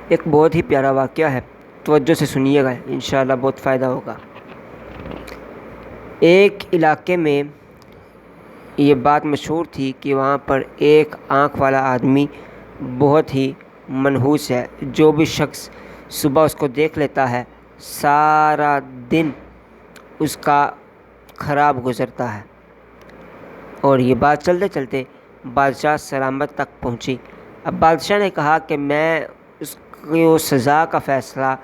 ایک بہت ہی پیارا واقعہ ہے، توجہ سے سنیے گا، انشاءاللہ بہت فائدہ ہوگا۔ ایک علاقے میں یہ بات مشہور تھی کہ وہاں پر ایک آنکھ والا آدمی بہت ہی منحوس ہے۔ جو بھی شخص صبح اس کو دیکھ لیتا ہے سارا دن اس کا خراب گزرتا ہے۔ اور یہ بات چلتے چلتے بادشاہ سلامت تک پہنچی۔ اب بادشاہ نے کہا کہ میں اس کو سزا کا فیصلہ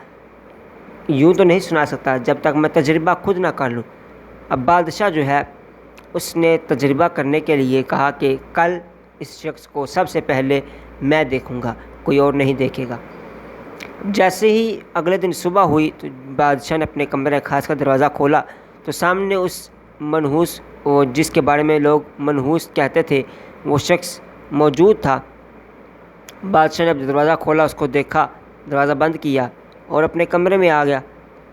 یوں تو نہیں سنا سکتا جب تک میں تجربہ خود نہ کر لوں۔ اب بادشاہ جو ہے اس نے تجربہ کرنے کے لیے کہا کہ کل اس شخص کو سب سے پہلے میں دیکھوں گا، کوئی اور نہیں دیکھے گا۔ جیسے ہی اگلے دن صبح ہوئی تو بادشاہ نے اپنے کمرے خاص کا دروازہ کھولا تو سامنے اس منحوس، جس کے بارے میں لوگ منحوس کہتے تھے، وہ شخص موجود تھا۔ بادشاہ نے اب دروازہ کھولا، اس کو دیکھا، دروازہ بند کیا اور اپنے کمرے میں آ گیا۔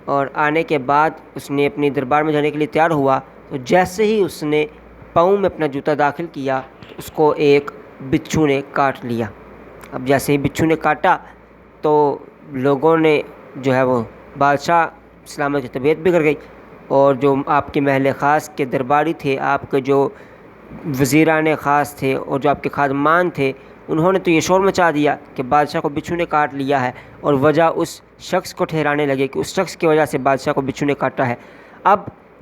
اور آنے کے بعد اس نے اپنی دربار میں جانے کے لیے تیار ہوا تو جیسے ہی اس نے پاؤں میں اپنا جوتا داخل کیا تو اس کو ایک بچھو نے کاٹ لیا۔ اب جیسے ہی بچھو نے کاٹا تو لوگوں نے جو ہے وہ بادشاہ سلامت کی طبیعت بگڑ گئی، اور جو آپ کے محل خاص کے درباری تھے، آپ کے جو وزیران خاص تھے اور جو آپ کے خادمان تھے، انہوں نے تو یہ شور مچا دیا کہ بادشاہ کو بچھو نے کاٹ لیا ہے، اور وجہ اس شخص کو ٹھہرانے لگے کہ اس شخص کی وجہ سے بادشاہ کو بچھو نے کاٹا ہے۔ اب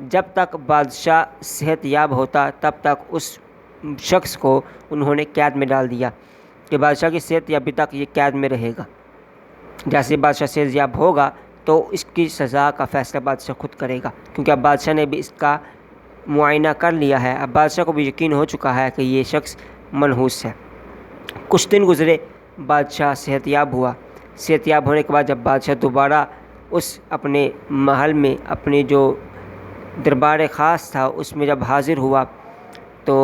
جب تک بادشاہ صحت یاب ہوتا تب تک اس شخص کو انہوں نے قید میں ڈال دیا کہ بادشاہ کی صحت یابی تک یہ قید میں رہے گا۔ جیسے بادشاہ صحت یاب ہوگا تو اس کی سزا کا فیصلہ بادشاہ خود کرے گا، کیونکہ اب بادشاہ نے بھی اس کا معائنہ کر لیا ہے۔ اب بادشاہ کو بھی یقین ہو چکا ہے کہ یہ شخص منحوس ہے۔ کچھ دن گزرے، بادشاہ صحت یاب ہوا۔ صحت یاب ہونے کے بعد جب بادشاہ دوبارہ اس اپنے محل میں، اپنی جو دربار خاص تھا اس میں جب حاضر ہوا تو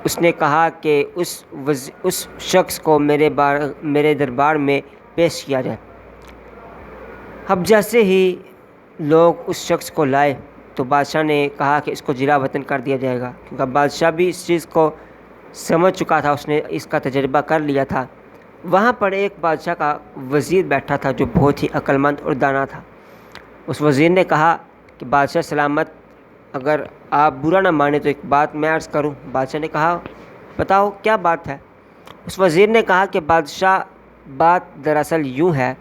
اس نے کہا کہ اس شخص کو میرے دربار میں پیش کیا جائے۔ اب جیسے ہی لوگ اس شخص کو لائے تو بادشاہ نے کہا کہ اس کو جلا وطن کر دیا جائے گا، کیونکہ بادشاہ بھی اس چیز کو سمجھ چکا تھا، اس نے اس کا تجربہ کر لیا تھا۔ وہاں پر ایک بادشاہ کا وزیر بیٹھا تھا جو بہت ہی عقل مند اور دانا تھا۔ اس وزیر نے کہا کہ بادشاہ سلامت، اگر آپ برا نہ مانیں تو ایک بات میں عرض کروں۔ بادشاہ نے کہا بتاؤ کیا بات ہے۔ اس وزیر نے کہا کہ بادشاہ، بات دراصل یوں ہے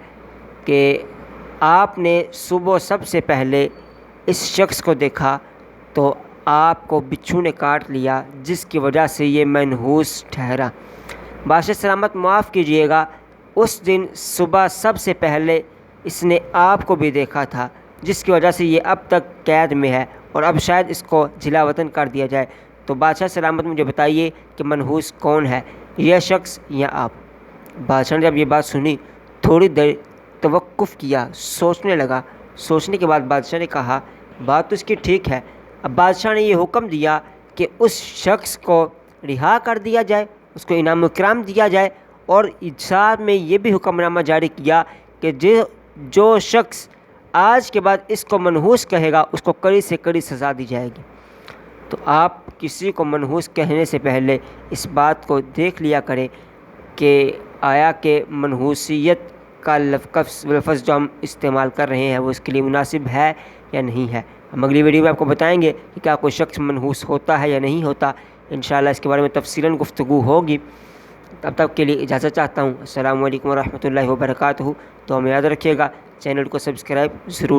کہ آپ نے صبح سب سے پہلے اس شخص کو دیکھا تو آپ کو بچھو نے کاٹ لیا، جس کی وجہ سے یہ منحوس ٹھہرا۔ بادشاہ سلامت معاف کیجئے گا، اس دن صبح سب سے پہلے اس نے آپ کو بھی دیکھا تھا، جس کی وجہ سے یہ اب تک قید میں ہے، اور اب شاید اس کو جلا وطن کر دیا جائے۔ تو بادشاہ سلامت مجھے بتائیے کہ منحوس کون ہے، یہ شخص یا آپ؟ بادشاہ نے جب یہ بات سنی تھوڑی دیر توقف کیا، سوچنے لگا۔ سوچنے کے بعد بادشاہ نے کہا بات تو اس کی ٹھیک ہے۔ اب بادشاہ نے یہ حکم دیا کہ اس شخص کو رہا کر دیا جائے، اس کو انعام و اکرام دیا جائے، اور ساتھ میں یہ بھی حکم نامہ جاری کیا کہ جو شخص آج کے بعد اس کو منحوس کہے گا اس کو کڑی سے کڑی سزا دی جائے گی۔ تو آپ کسی کو منحوس کہنے سے پہلے اس بات کو دیکھ لیا کریں کہ آیا کہ منحوسیت کا لفظ جو ہم استعمال کر رہے ہیں وہ اس کے لیے مناسب ہے یا نہیں ہے۔ ہم اگلی ویڈیو میں آپ کو بتائیں گے کہ کیا کوئی شخص منحوس ہوتا ہے یا نہیں ہوتا۔ انشاءاللہ اس کے بارے میں تفصیلاً گفتگو ہوگی۔ تب تک کے لیے اجازت چاہتا ہوں۔ السلام علیکم ورحمۃ اللہ وبرکاتہ۔ تو ہمیں یاد رکھیے گا، چینل کو سبسکرائب ضرور